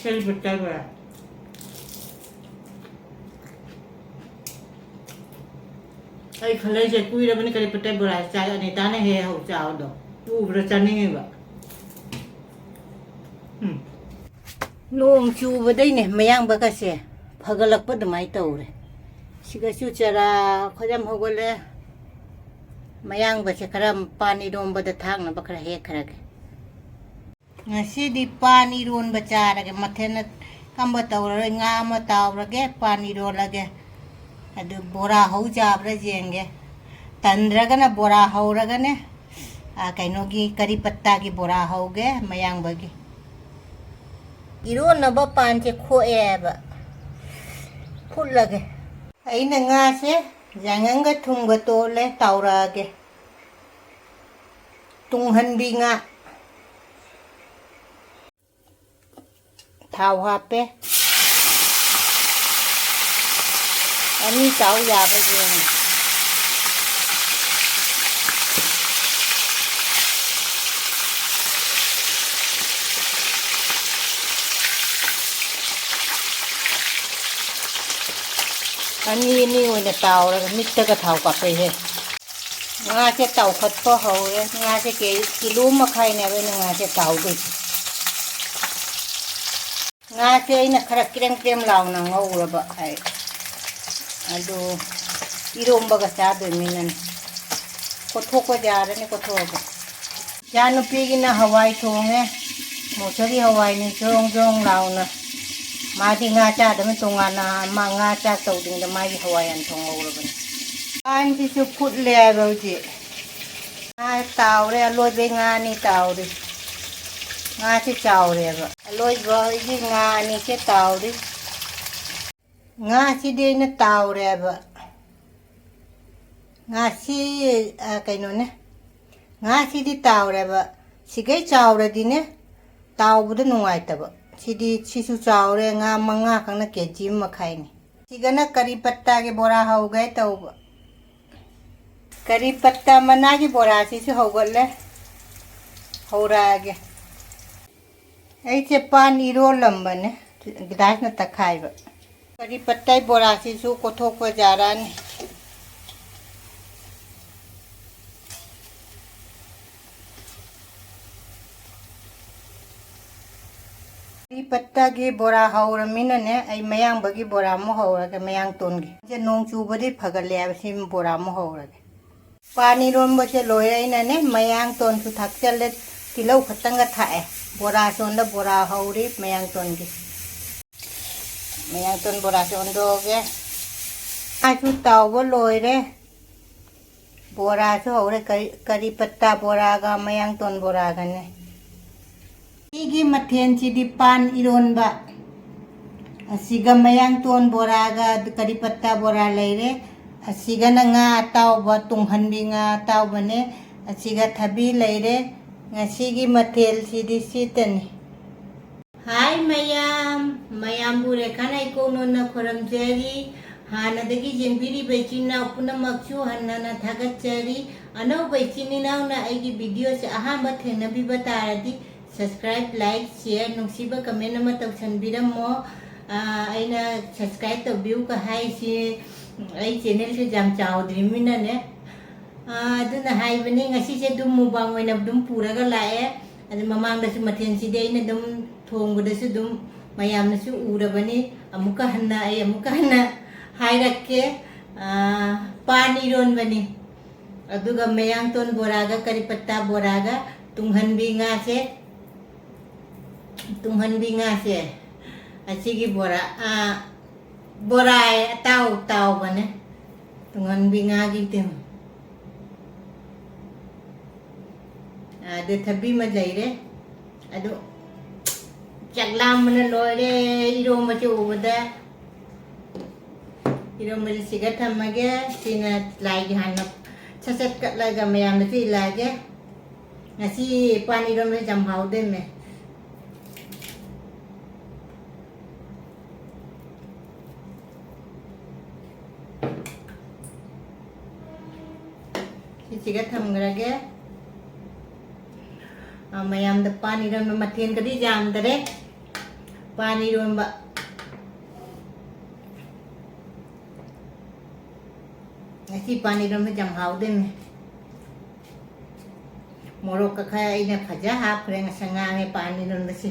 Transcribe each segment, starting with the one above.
Kali pattai bora. Ai khalai je kui ra bani kali pattai bora chai ani ta ne he ho chao do. U bra chani nge ba. Nong chubadai ne mayang bakase phagalakpa dumai tawre siga chu chara khojam hogole mayang base karam pani romba da thang na bakra he kharage ngasi di pani ron bachara ge mathena kamba tawre nga ma tawrage pani ro lage adu bora hau jabra jenge tandraga na bora hauraga ne a kainogi kari patta gi bora hauge mayang bagi 이로나바 반체 코에바 풀라게 아이나 nga세 jangan thungga tole taurage tunghan binga thau hape ani tau ya ba jeng ani ni oina tàu ra mít ta ka thau ka pe he nga che tàu khat ko ho re nga che ke kilo ma khai ne ve nga che tàu de nga che ina khara kireng krem law na ngau ra ba ai ado irom ba ka sa de minan ko thok ko ja ra ne ko thok ba janu pi gi na hawai thonge mo chari hawai ni jong jong law na Mati nga cha dami tunga na ma nga cha tau ding da mai Hawaiian thong ora ban an ji su put le ro ji nga tau re loi be nga ni tau ri nga chi chau re ba loi ba ji nga ni che tau ri nga chi de na tau re ba nga chi kai no ne nga chi di tau re ba si gai chau re di ne tau bu da nuai ta ba Sidi chisu chaure nga manga kang ke jim makhai ni sigana kari patta ke bora ho gaye tau kari patta mana ki bora si su ho golle ho ra ge ai che pan iro lambane gidas na takhai ba kari patta bora si su ko thok ko jara ni Patta gi bora haura minane ai mayang bagi bora mo haura ke mayang ton gi je nong chu badi phagale sim bora mo haura ge pani ron bo che loya ina ne mayang ton su thak chale tilau khatanga thae bora son da bora hauri mayang ton bora son do ge a chu taw bo loy re bora chu haure kari patta bora ga mayang ton bora ga ne Igi mathen di pan iron ba asiga mayang ton boraga kari patta bora leire asiga na nga taw ba tunghan bi nga taw bane asiga thabi leire ngasigi mathel sidi sitani Hai mayam bure kana ikono na khoram jari hana dagi jembiri bechina upuna makchu hanna na thagat jari ano bechini na aigi video se aha mathena bi bataradi subscribe like share nungsiba comment nama tausan biram mo aina subscribe to view ka hai si ai channel se jam chau drimina ne aduna hai bani ngasi se dum mubang oina dum pura ga lae adu mamang da su mathen si de ina dum thong da su dum mayam na su ura bani amuka hanna hai rakke pani ron bani aduga mayang ton boraga kari patta boraga tunghan binga se asigi bora borai tau bane tunghan binga gitu ada thabi ma jaire ado chaklam mana loire iro ma chu bada iro ma siga thamage sina lai hanna chasat kat laga mayam na ti lage ngasi pani ro me jam hau de me Siga thamgrage mayam da pani ram mathen kadi jam dare पानी इरून बा Nasi पानी इरून में जम how they में मोरो का खाया इन्हें फजा हाफ रेंग संगांगे पानी इरून में से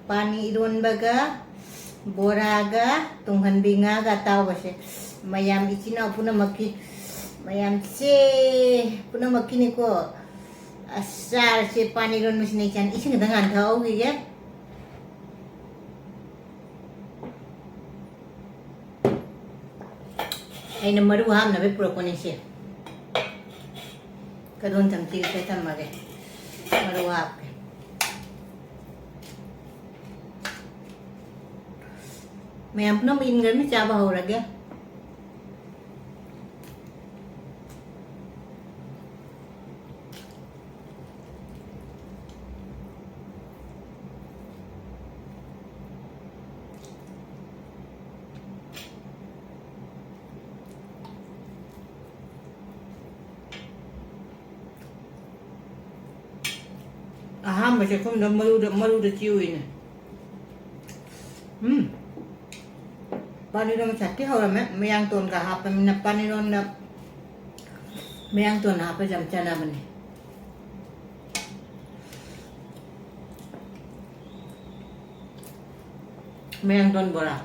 पानी इरून बगा बोरागा tunghan bingaga tahu base mayam ichina puna maki mayam se puna maki ni ko asar se pani ron mesin ikan isin dengan tahu gitu ai nomor ham na be propone se kadon tamti ke tamage nomor ham मैं अपना इन घर में चाबा हो रहा गया aham baca kum dah malu dah ciu ini पानी रोम छाती हो रहा मैं yang तुन का हाथ में न पानी रोम न मैं yang तुन हाथ पे जमचना बने मैं yang तुन बोला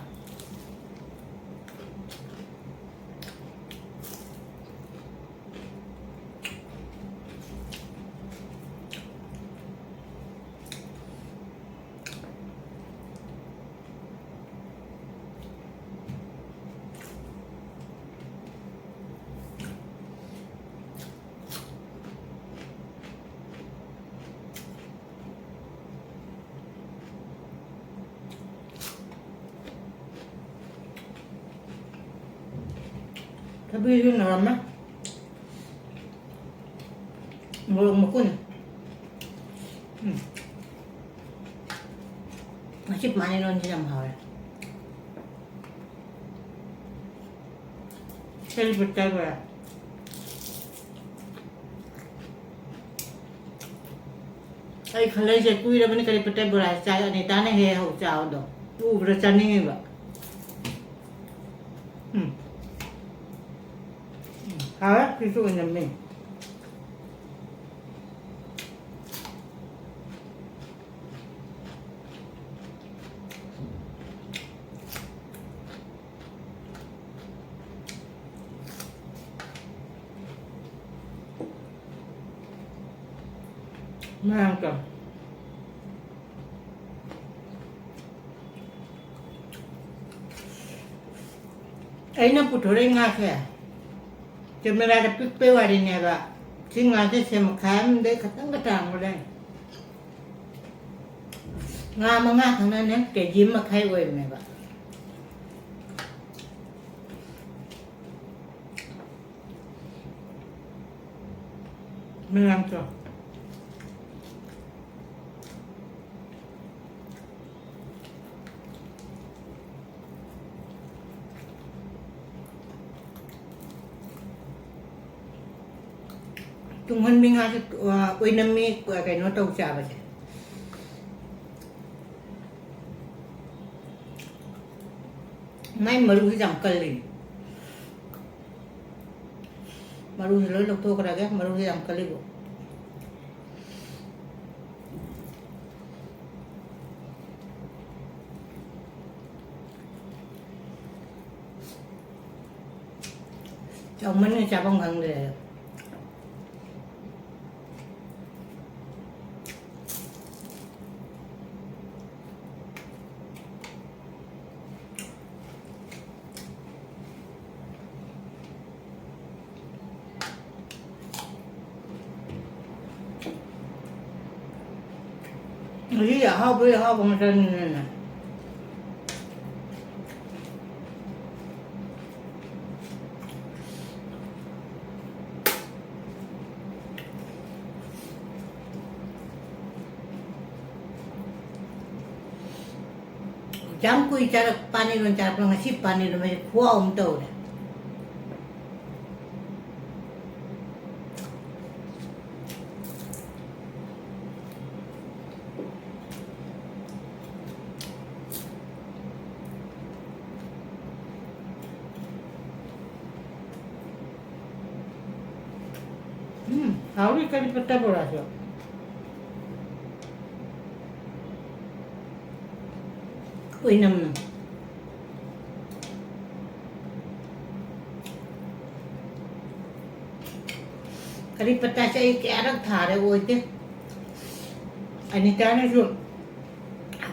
Tapi itu nama ngulung makun masih mana non jam hawa sel betul berapa ai khalai je kui dah bani kali petai beras cai ni tanah he hau cau do tu beracun ni ba Hả? Cái số nhầm mình mang cầm ấy nó phụ thuộc lên nga kìaจะไม่ได้จะปิ๊กเป้ว่าดีเนี่ยแบบชิ้นงานที่เสียมาขายมันได้ขัดตั้งกระจ่างมาได้งานมางานทางนั้นเนี่ยแกยิ้มมาใครเว้ยเนี่ยแบบไม่ยังจ้ะTunghan bing ha oi nami kai no tau cha ba che mai maru hi jam kal li maru hi lo lok to kra ga maru hi jam kal li go chồng mình cha bông hằng để Lý là hao bây giờ hao bằng chân này nè jam kui cara pani ron cara pengasih pani ron macam kuah tau dah. आवडी कढीपत्ता बोराचो उइनम कढीपत्ताच्या एक अलग थारे ओते आणि त्यानंतर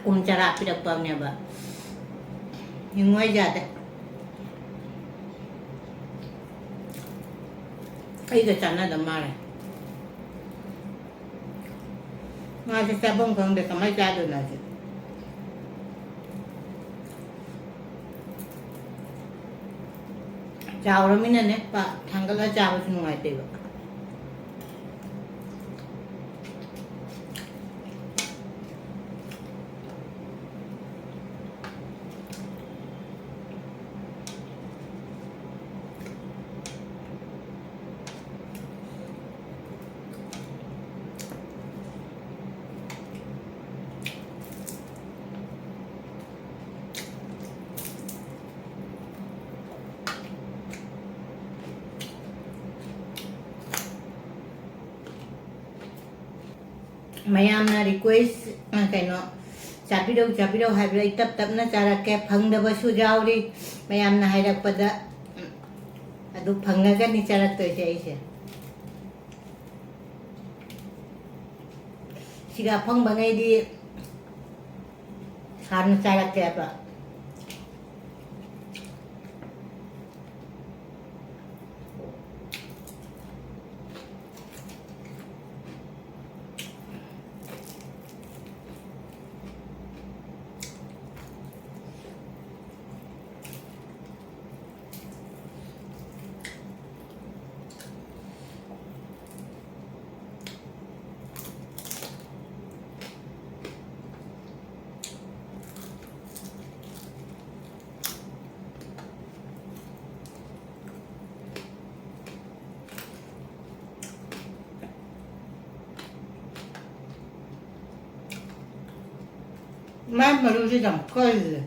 कुमचा रापी रप्पावण्या बा हिंगवाय जाते 이거 짠나다 말해. 맛이 짜본 건데 가만히 짜도 나지. 짜오르미는 내 빠, 당근을 짜보시는 거 같아, 이거. ꯃꯌꯥꯝꯅ ꯔꯤꯀ꯭ꯋꯦꯁ ꯀꯩꯅꯣ ꯆꯥꯕꯤꯔꯧ ꯍꯥꯏꯕꯗ ꯑꯩ ꯇꯞ ꯇꯞꯅ ꯆꯥꯔꯛꯀꯦ ꯐꯪꯗꯕꯁꯨ ꯌꯥꯎꯔꯤ ꯃꯌꯥꯝꯅ ꯍꯥꯏꯔꯛꯄꯗ ꯑꯗꯨ ꯐꯪꯉꯒꯅꯤ ꯆꯥꯔꯛꯇꯣꯏꯁꯦ ꯑꯩꯁꯦ ꯁꯤꯒ ꯑꯐꯪꯕꯉꯩꯗꯤ ꯍꯥꯟꯅ ꯆꯥꯔꯛꯀꯦꯕ Mai mà lưu đi làm coi rồi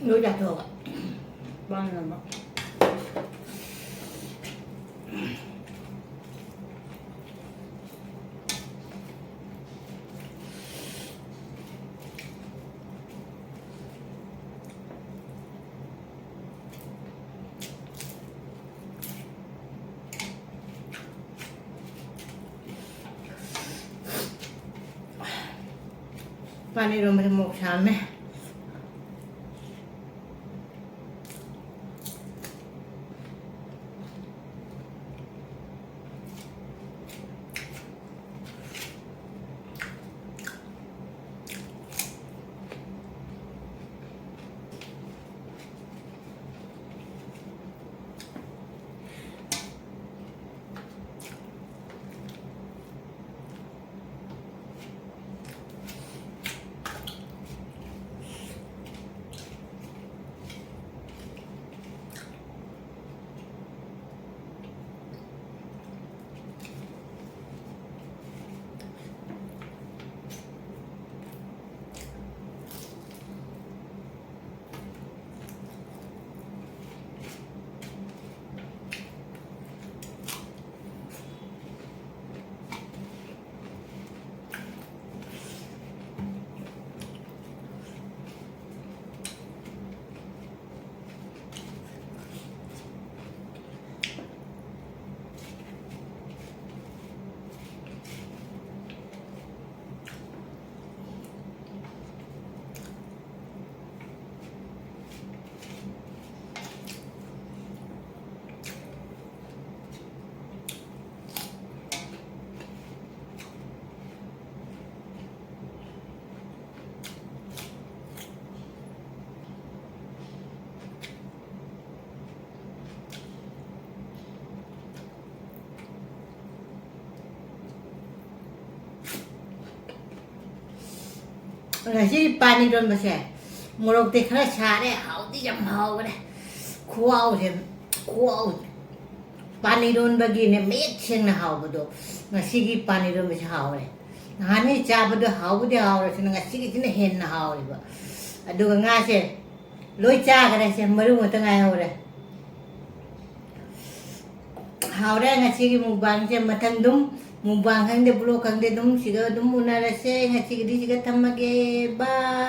Nuôi đặt thuộc ạ bao nhiêu lần đó Pani rồi mình một sáng này ꯉꯁꯤ ꯄꯥꯟ ꯏꯔꯣꯟꯕꯁꯦ ꯃꯣꯔꯣꯛꯇꯤ ꯈꯔ ꯁꯥꯔꯦ ꯍꯥꯎꯗꯤ ꯌꯥꯝ ꯍꯥꯎꯈ꯭ꯔꯦ ꯈꯨꯍꯥꯎꯁꯦ ꯈꯨꯍꯥꯎ ꯄꯥꯟ ꯏꯔꯣꯟꯕꯒꯤꯅꯦ ꯃꯌꯦꯛ ꯁꯦꯡꯅ ꯍꯥꯎꯕꯗꯣ ꯉꯁꯤꯒꯤ ꯄꯥꯟ ꯏꯔꯣꯟꯕꯁꯦ ꯍꯥꯎꯔꯦ ꯅꯍꯥꯟꯉꯩ ꯆꯥꯕꯗꯣ ꯍꯥꯎꯕꯨꯗꯤ ꯍꯥꯎꯔꯁꯨꯅ ꯉꯁꯤꯒꯤꯁꯤꯅ ꯍꯦꯟꯅ ꯍꯥꯎꯔꯤꯕ ꯑꯗꯨꯒ ꯉꯥꯁꯦ ꯂꯣꯏ ꯆꯥꯈ꯭ꯔꯦꯁꯦ ꯃꯔꯨ ꯉꯥꯛꯇ ꯉꯥꯏꯍꯧꯔꯦ ꯍꯥꯎꯔꯦ ꯉꯁꯤꯒꯤ ꯃꯨꯛꯕꯥꯡꯁꯦ ꯃꯊꯪ ꯑꯗꯨꯝ ꯃꯨꯛꯕꯥꯡ ꯈꯪꯗꯦ ꯕ꯭ꯂꯣꯛ ꯈꯪꯗꯦ ꯑꯗꯨꯝ ꯁꯤꯒ ꯑꯗꯨꯝ ꯎꯅꯔꯁꯦ ꯉꯁꯤꯒꯤꯗꯤ ꯁꯤꯒ ꯊꯝꯃꯒꯦ ꯕꯥꯏ